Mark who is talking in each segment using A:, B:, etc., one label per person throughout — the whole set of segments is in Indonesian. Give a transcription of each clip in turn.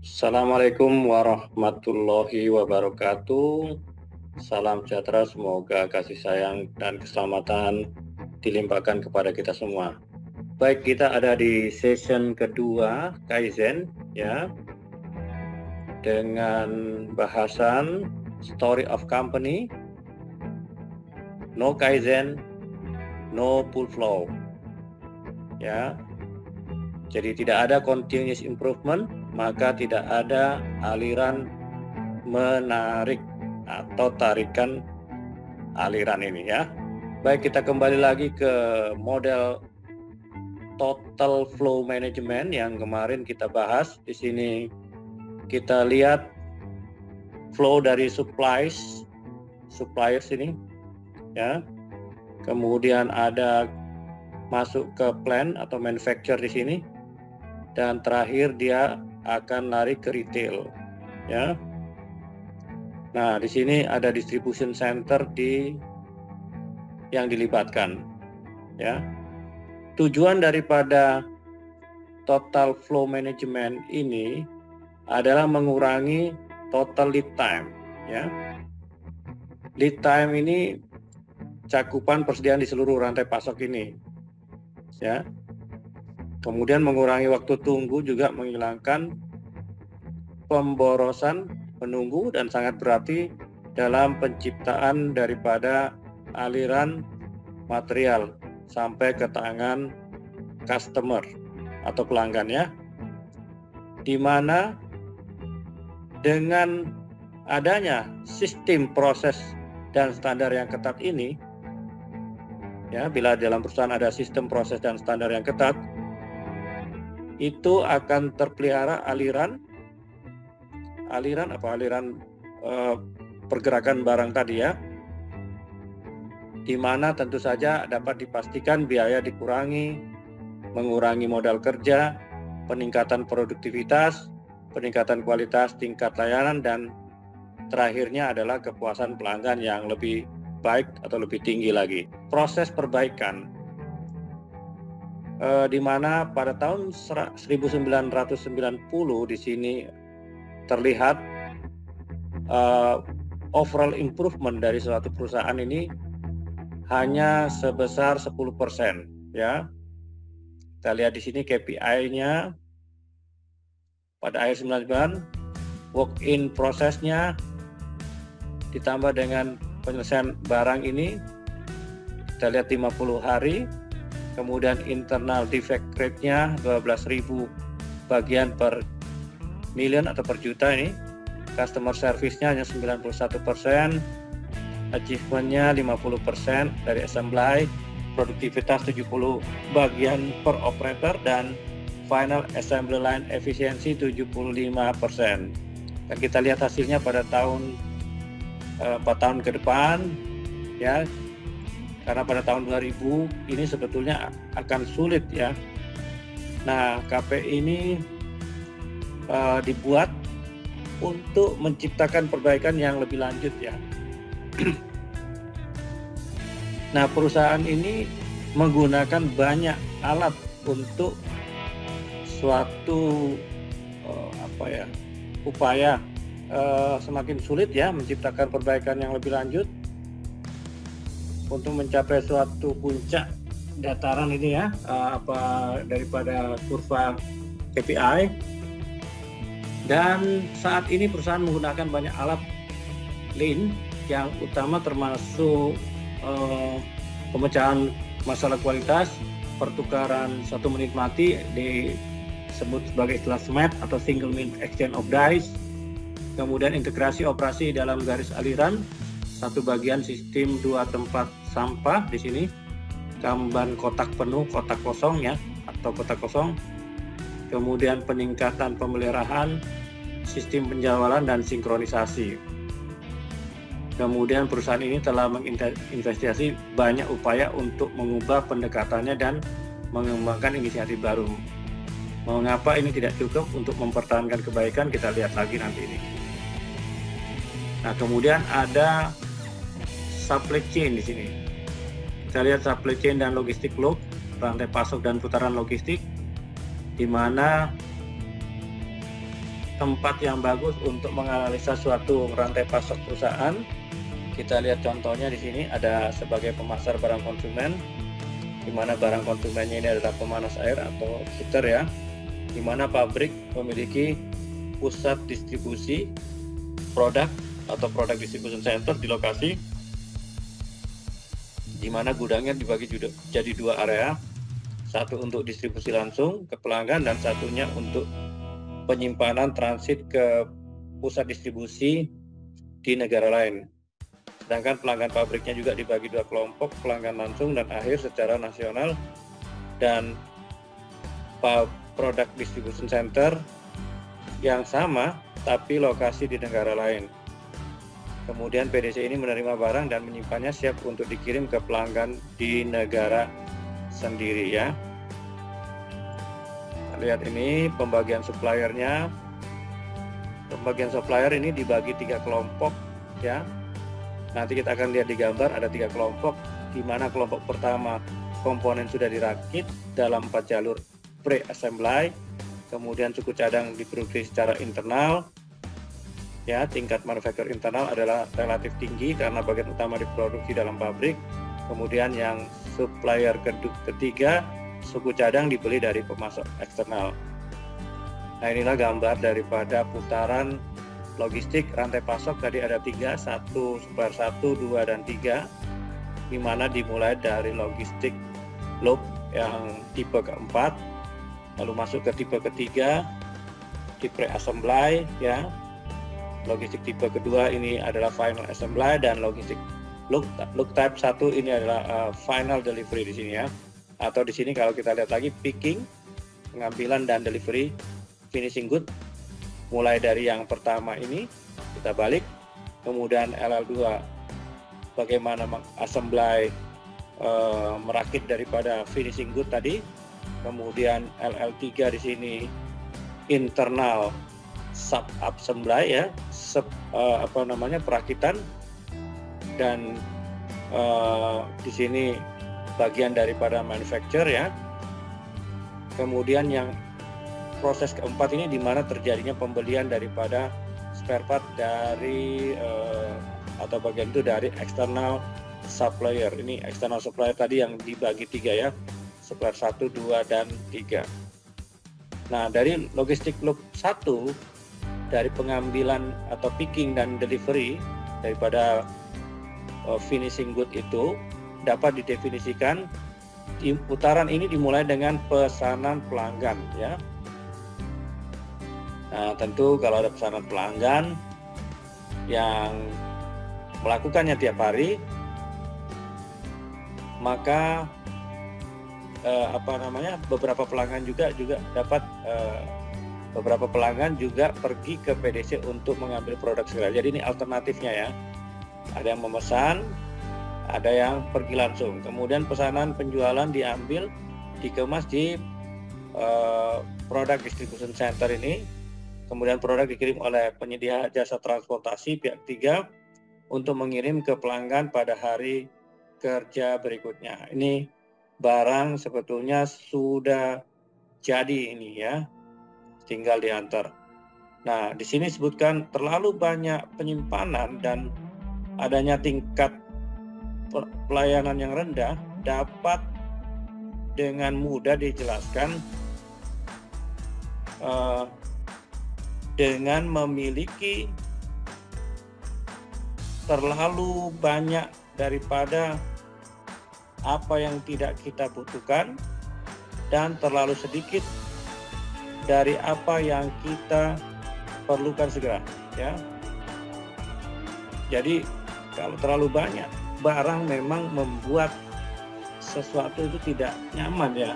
A: Assalamualaikum warahmatullahi wabarakatuh. Salam sejahtera, semoga kasih sayang dan keselamatan dilimpahkan kepada kita semua. Baik, kita ada di session kedua Kaizen ya, dengan bahasan Story of Company, No Kaizen, No Full Flow. Ya. Jadi tidak ada continuous improvement, maka tidak ada aliran menarik atau tarikan aliran ini ya. Baik, kita kembali lagi ke model total flow management yang kemarin kita bahas. Di sini kita lihat flow dari suppliers ini ya. Kemudian ada masuk ke plant atau manufacture di sini. Dan terakhir dia akan lari ke retail ya. Nah, di sini ada distribution center yang dilibatkan ya. Tujuan daripada total flow management ini adalah mengurangi total lead time ya. Lead time ini cakupan persediaan di seluruh rantai pasok ini ya. Kemudian mengurangi waktu tunggu, juga menghilangkan pemborosan penunggu, dan sangat berarti dalam penciptaan daripada aliran material sampai ke tangan customer atau pelanggan ya. Di mana dengan adanya sistem proses dan standar yang ketat ini ya, bila dalam perusahaan ada sistem proses dan standar yang ketat, itu akan terpelihara aliran pergerakan barang tadi ya, di mana tentu saja dapat dipastikan biaya dikurangi, mengurangi modal kerja, peningkatan produktivitas, peningkatan kualitas tingkat layanan, dan terakhirnya adalah kepuasan pelanggan yang lebih baik atau lebih tinggi lagi. Proses perbaikan di mana pada tahun 1990 di sini terlihat overall improvement dari suatu perusahaan ini hanya sebesar 10% ya. Kita lihat di sini KPI-nya pada akhir 99, walk-in prosesnya ditambah dengan penyelesaian barang ini kita lihat 50 hari. Kemudian internal defect rate-nya 12.000 bagian per million atau per juta ini. Customer service-nya hanya 91%, achievement-nya 50% dari assembly, produktivitas 70 bagian per operator, dan final assembly line efisiensi 75%. Dan kita lihat hasilnya pada tahun 4 tahun ke depan ya. Karena pada tahun 2000 ini sebetulnya akan sulit ya. Nah, KP ini dibuat untuk menciptakan perbaikan yang lebih lanjut ya. Nah, perusahaan ini menggunakan banyak alat untuk suatu upaya semakin sulit ya menciptakan perbaikan yang lebih lanjut untuk mencapai suatu puncak dataran ini ya, daripada kurva KPI. Dan saat ini perusahaan menggunakan banyak alat lean yang utama termasuk pemecahan masalah kualitas, pertukaran 1 menit mati disebut sebagai istilah SMAT atau single minute exchange of dies. Kemudian integrasi operasi dalam garis aliran, satu bagian sistem 2 tempat sampah di sini, Kanban kotak penuh, kotak kosong ya, atau kotak kosong. Kemudian peningkatan pemeliharaan, sistem penjualan dan sinkronisasi. Kemudian perusahaan ini telah menginvestasi banyak upaya untuk mengubah pendekatannya dan mengembangkan inisiatif baru. Mengapa ini tidak cukup untuk mempertahankan kebaikan, kita lihat lagi nanti ini. Nah, kemudian ada supply chain di sini. Kita lihat supply chain dan logistik flow, rantai pasok dan putaran logistik, di mana tempat yang bagus untuk menganalisa suatu rantai pasok perusahaan. Kita lihat contohnya di sini ada sebagai pemasar barang konsumen, di mana barang konsumennya ini adalah pemanas air atau heater ya, di mana pabrik memiliki pusat distribusi produk atau produk distribution center di lokasi, di mana gudangnya dibagi jadi dua area, satu untuk distribusi langsung ke pelanggan dan satunya untuk penyimpanan transit ke pusat distribusi di negara lain. Sedangkan pelanggan pabriknya juga dibagi dua kelompok, pelanggan langsung dan akhir secara nasional, dan produk distribution center yang sama tapi lokasi di negara lain. Kemudian PDC ini menerima barang dan menyimpannya siap untuk dikirim ke pelanggan di negara sendiri ya. Lihat ini pembagian suppliernya. Pembagian supplier ini dibagi 3 kelompok ya. Nanti kita akan lihat di gambar ada 3 kelompok, di mana kelompok pertama komponen sudah dirakit dalam 4 jalur pre-assembly, kemudian suku cadang diproduksi secara internal. Ya, tingkat manufaktur internal adalah relatif tinggi karena bagian utama diproduksi dalam pabrik. Kemudian yang supplier ketiga, suku cadang dibeli dari pemasok eksternal. Nah, inilah gambar daripada putaran logistik rantai pasok. Tadi ada 3, 1, supplier 1, 2, dan 3, di mana dimulai dari logistik loop yang tipe keempat, lalu masuk ke tipe ketiga di pre-assembly ya. Logistik tipe kedua ini adalah final assembly, dan logistik look type 1 ini adalah final delivery di sini ya. Atau di sini kalau kita lihat lagi picking, pengambilan dan delivery finishing good. Mulai dari yang pertama ini kita balik, kemudian LL2 bagaimana mengassembly merakit daripada finishing good tadi. Kemudian LL3 di sini internal sub assembly ya, perakitan, dan di sini bagian daripada manufacture ya. Kemudian yang proses keempat ini di mana terjadinya pembelian daripada spare part dari atau bagian itu dari external supplier. Ini external supplier tadi yang dibagi 3 ya, supplier 1, 2, dan 3. Nah, dari logistik loop 1, dari pengambilan atau picking dan delivery daripada finishing good itu dapat didefinisikan di putaran ini dimulai dengan pesanan pelanggan ya. Nah, tentu kalau ada pesanan pelanggan yang melakukannya tiap hari, maka beberapa pelanggan juga dapat beberapa pelanggan juga pergi ke PDC untuk mengambil produk segera. Jadi ini alternatifnya ya. Ada yang memesan, ada yang pergi langsung. Kemudian pesanan penjualan diambil, dikemas di produk distribution center ini. Kemudian produk dikirim oleh penyedia jasa transportasi pihak 3 untuk mengirim ke pelanggan pada hari kerja berikutnya. Ini barang sebetulnya sudah jadi ini ya, tinggal diantar. Nah, di sini disebutkan terlalu banyak penyimpanan dan adanya tingkat pelayanan yang rendah dapat dengan mudah dijelaskan dengan memiliki terlalu banyak daripada apa yang tidak kita butuhkan dan terlalu sedikit dari apa yang kita perlukan segera ya. Jadi kalau terlalu banyak barang memang membuat sesuatu itu tidak nyaman ya.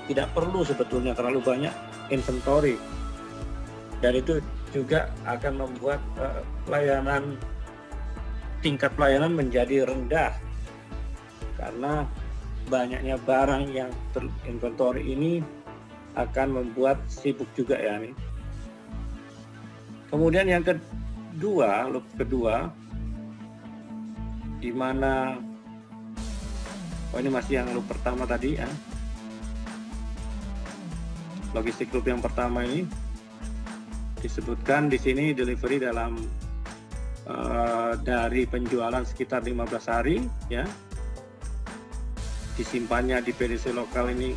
A: Tidak perlu sebetulnya terlalu banyak inventory. Dan itu juga akan membuat tingkat pelayanan menjadi rendah. Karena banyaknya barang yang terinventory ini akan membuat sibuk juga ya nih. Kemudian yang kedua, loop kedua, di mana ini masih yang loop pertama tadi ya. Logistik loop yang pertama ini disebutkan di sini delivery dalam dari penjualan sekitar 15 hari ya. Disimpannya di PDC lokal ini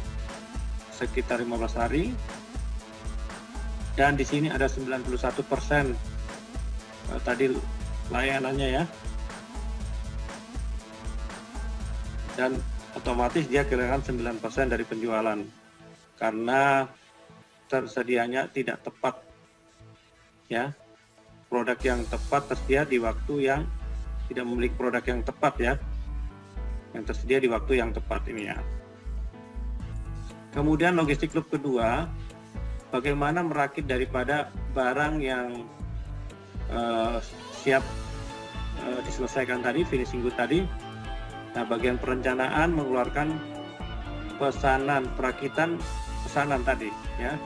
A: sekitar 15 hari. Dan di sini ada 91% tadi layanannya ya. Dan otomatis dia kehilangan 9% dari penjualan karena tersedianya tidak tepat ya. Produk yang tepat tersedia di waktu yang tidak memiliki produk yang tepat ya, yang tersedia di waktu yang tepat ini ya. Kemudian logistik loop kedua, bagaimana merakit daripada barang yang siap diselesaikan tadi, finishing good tadi. Nah, bagian perencanaan mengeluarkan perakitan pesanan tadi ya,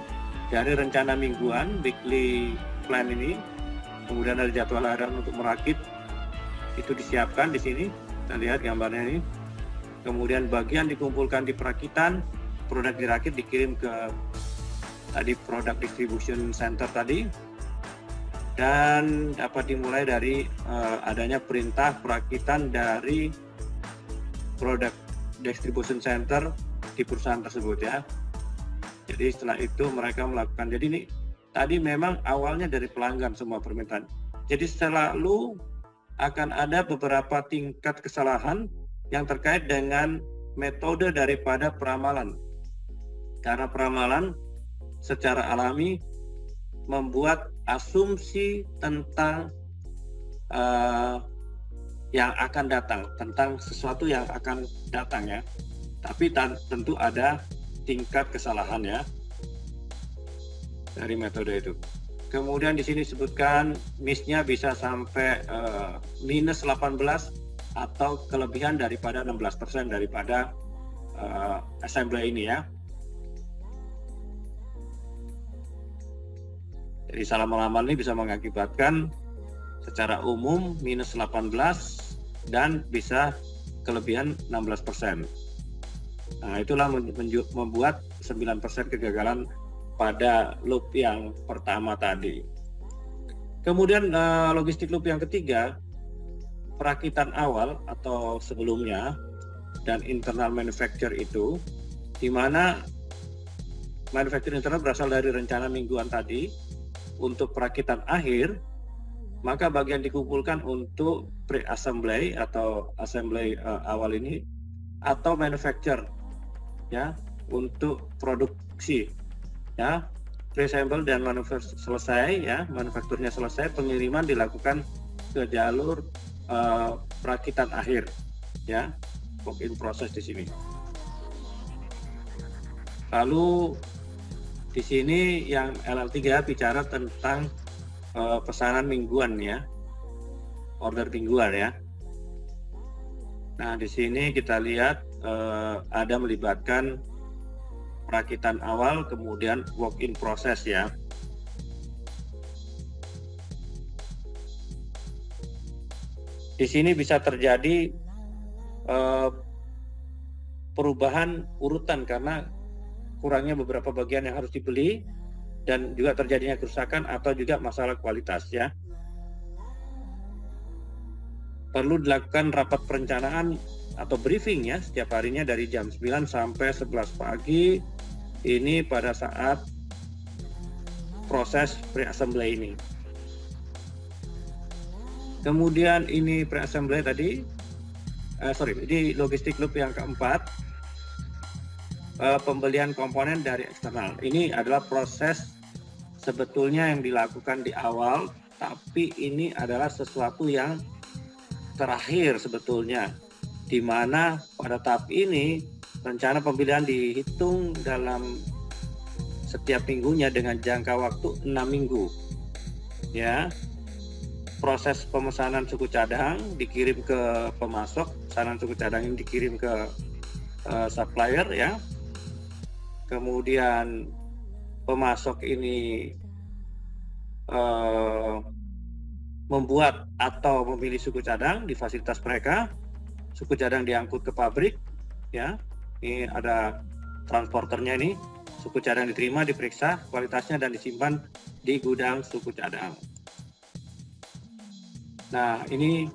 A: dari rencana mingguan weekly plan ini, kemudian ada jadwal harian untuk merakit, itu disiapkan di sini. Kita lihat gambarnya ini. Kemudian bagian dikumpulkan di perakitan, produk dirakit dikirim ke tadi product distribution center tadi, dan dapat dimulai dari adanya perintah perakitan dari product distribution center di perusahaan tersebut ya. Jadi setelah itu mereka melakukan, jadi ini tadi memang awalnya dari pelanggan semua permintaan. Jadi selalu akan ada beberapa tingkat kesalahan yang terkait dengan metode daripada peramalan. Karena peramalan secara alami membuat asumsi tentang yang akan datang, tentang sesuatu yang akan datang ya. Tapi tentu ada tingkat kesalahan ya dari metode itu. Kemudian di sini disebutkan miss-nya bisa sampai minus 18 atau kelebihan daripada 16% daripada assembly ini ya. Jadi salah mengamal ini bisa mengakibatkan secara umum minus 18 dan bisa kelebihan 16%. Nah, itulah membuat 9% kegagalan pada loop yang pertama tadi. Kemudian logistik loop yang ketiga, perakitan awal atau sebelumnya dan internal manufacture itu, di mana manufacture internal berasal dari rencana mingguan tadi untuk perakitan akhir, maka bagian dikumpulkan untuk pre-assembly atau assembly awal ini, atau manufacture ya untuk produksi ya. Pre-assemble dan manufacture selesai ya, manufakturnya selesai, pengiriman dilakukan ke jalur perakitan akhir ya, work in process di sini. Lalu di sini yang LL3 bicara tentang pesanan mingguan ya, order mingguan ya. Nah, di sini kita lihat ada melibatkan perakitan awal, kemudian work in process ya. Di sini bisa terjadi perubahan urutan karena kurangnya beberapa bagian yang harus dibeli, dan juga terjadinya kerusakan atau juga masalah kualitas ya. Perlu dilakukan rapat perencanaan atau briefing ya setiap harinya dari jam 9 sampai 11 pagi ini pada saat proses pre-assembly ini. Kemudian ini pre-assembly tadi, ini logistik loop yang keempat, pembelian komponen dari eksternal. Ini adalah proses sebetulnya yang dilakukan di awal, tapi ini adalah sesuatu yang terakhir sebetulnya, di mana pada tahap ini rencana pembelian dihitung dalam setiap minggunya dengan jangka waktu 6 minggu ya. Proses pemesanan suku cadang dikirim ke pemasok, pesanan suku cadang ini dikirim ke supplier ya. Kemudian pemasok ini membuat atau memilih suku cadang di fasilitas mereka. Suku cadang diangkut ke pabrik ya. Ini ada transporternya ini. Suku cadang diterima, diperiksa kualitasnya dan disimpan di gudang suku cadang. Nah, ini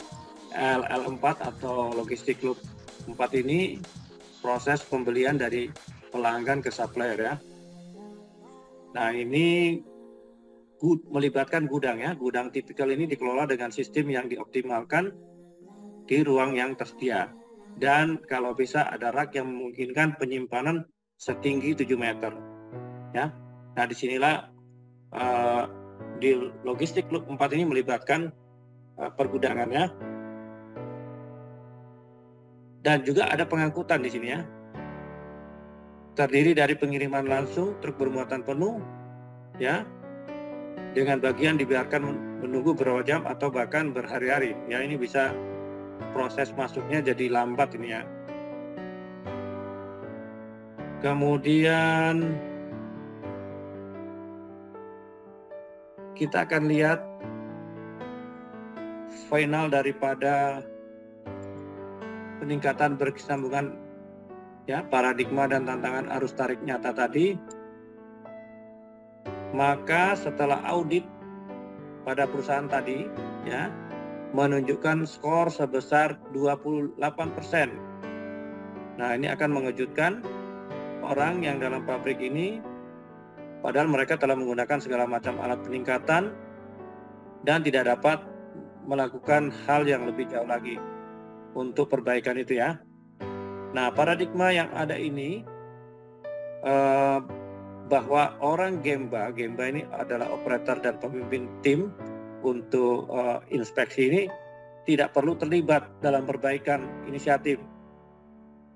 A: LL4 atau Logistic Loop 4 ini proses pembelian dari pelanggan ke supplier ya. Nah, ini melibatkan gudang ya. Gudang tipikal ini dikelola dengan sistem yang dioptimalkan di ruang yang tersedia. Dan kalau bisa ada rak yang memungkinkan penyimpanan setinggi 7 meter. Ya. Nah, disinilah di Logistic Loop 4 ini melibatkan pergudangannya. Dan juga ada pengangkutan di sini ya. Terdiri dari pengiriman langsung truk bermuatan penuh ya, dengan bagian dibiarkan menunggu beberapa jam atau bahkan berhari-hari. Ya, ini bisa proses masuknya jadi lambat ini ya. Kemudian kita akan lihat final daripada peningkatan berkesinambungan ya, paradigma dan tantangan arus tarik nyata tadi. Maka setelah audit pada perusahaan tadi ya, menunjukkan skor sebesar 28%. Nah, ini akan mengejutkan orang yang dalam pabrik ini, padahal mereka telah menggunakan segala macam alat peningkatan dan tidak dapat melakukan hal yang lebih jauh lagi untuk perbaikan itu ya. Nah, paradigma yang ada ini bahwa orang Gemba ini adalah operator dan pemimpin tim untuk inspeksi ini tidak perlu terlibat dalam perbaikan inisiatif.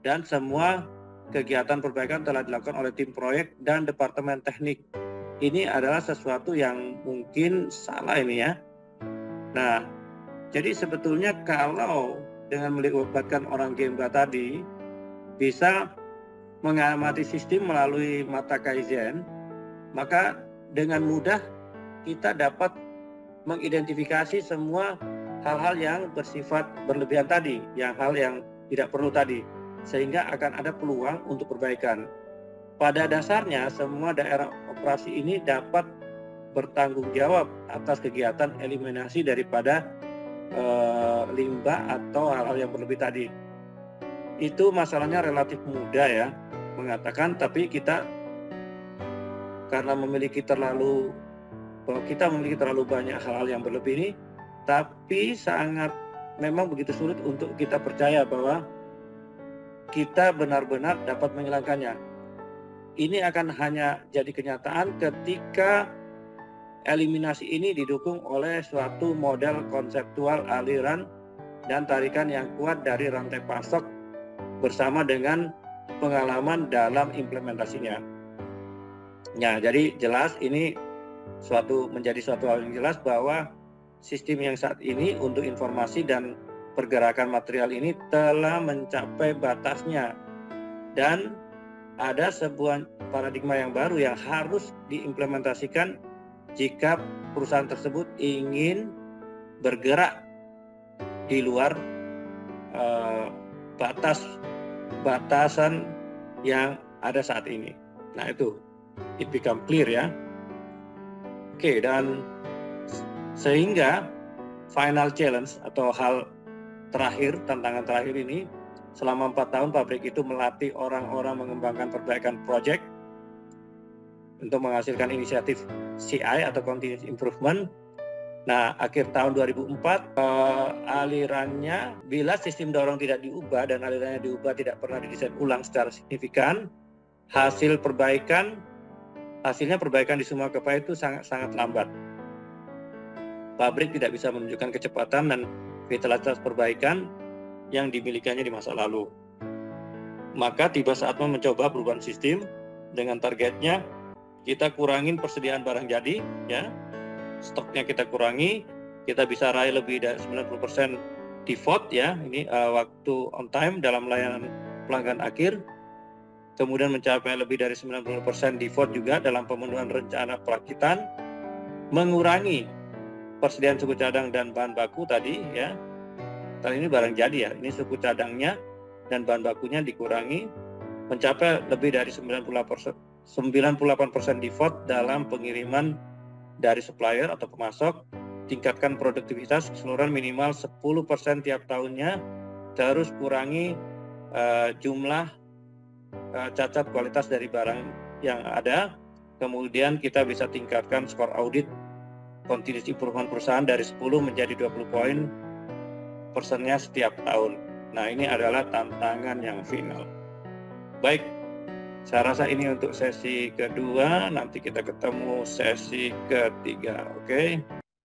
A: Dan semua kegiatan perbaikan telah dilakukan oleh tim proyek dan departemen teknik. Ini adalah sesuatu yang mungkin salah ini ya. Nah, jadi sebetulnya kalau dengan melibatkan orang Gemba tadi, bisa mengamati sistem melalui mata Kaizen, maka dengan mudah kita dapat mengidentifikasi semua hal-hal yang bersifat berlebihan tadi, hal yang tidak perlu tadi, sehingga akan ada peluang untuk perbaikan. Pada dasarnya semua daerah operasi ini dapat bertanggung jawab atas kegiatan eliminasi daripada limbah atau hal-hal yang berlebih tadi. Itu masalahnya relatif mudah ya mengatakan, tapi kita karena memiliki terlalu banyak hal-hal yang berlebih ini, tapi sangat memang begitu sulit untuk kita percaya bahwa kita benar-benar dapat menghilangkannya. Ini akan hanya jadi kenyataan ketika eliminasi ini didukung oleh suatu model konseptual aliran dan tarikan yang kuat dari rantai pasok bersama dengan pengalaman dalam implementasinya. Ya, jadi jelas ini menjadi suatu hal yang jelas bahwa sistem yang saat ini untuk informasi dan pergerakan material ini telah mencapai batasnya, dan ada sebuah paradigma yang baru yang harus diimplementasikan jika perusahaan tersebut ingin bergerak di luar batasan yang ada saat ini. Nah, itu it become clear ya. Oke, dan sehingga final challenge atau hal terakhir, tantangan terakhir ini, selama 4 tahun pabrik itu melatih orang-orang mengembangkan perbaikan project untuk menghasilkan inisiatif CI atau Continuous Improvement. Nah, akhir tahun 2004 alirannya, bila sistem dorong tidak diubah dan alirannya diubah tidak pernah didesain ulang secara signifikan, hasilnya perbaikan di semua KPI itu sangat lambat. Pabrik tidak bisa menunjukkan kecepatan dan vitalitas perbaikan yang dimilikannya di masa lalu. Maka tiba saatnya mencoba perubahan sistem dengan targetnya kita kurangin persediaan barang jadi ya. Stoknya kita kurangi, kita bisa raih lebih dari 90% default ya, ini waktu on time dalam layanan pelanggan akhir. Kemudian mencapai lebih dari 90% default juga dalam pemenuhan rencana perakitan, mengurangi persediaan suku cadang dan bahan baku tadi ya. Kali ini barang jadi ya, ini suku cadangnya dan bahan bakunya dikurangi, mencapai lebih dari 98% default dalam pengiriman dari supplier atau pemasok, tingkatkan produktivitas keseluruhan minimal 10% tiap tahunnya, terus kurangi jumlah cacat kualitas dari barang yang ada, kemudian kita bisa tingkatkan skor audit continuous improvement perusahaan dari 10 menjadi 20 poin persennya setiap tahun. Nah, ini adalah tantangan yang final. Baik, saya rasa ini untuk sesi kedua, nanti kita ketemu sesi ketiga, oke?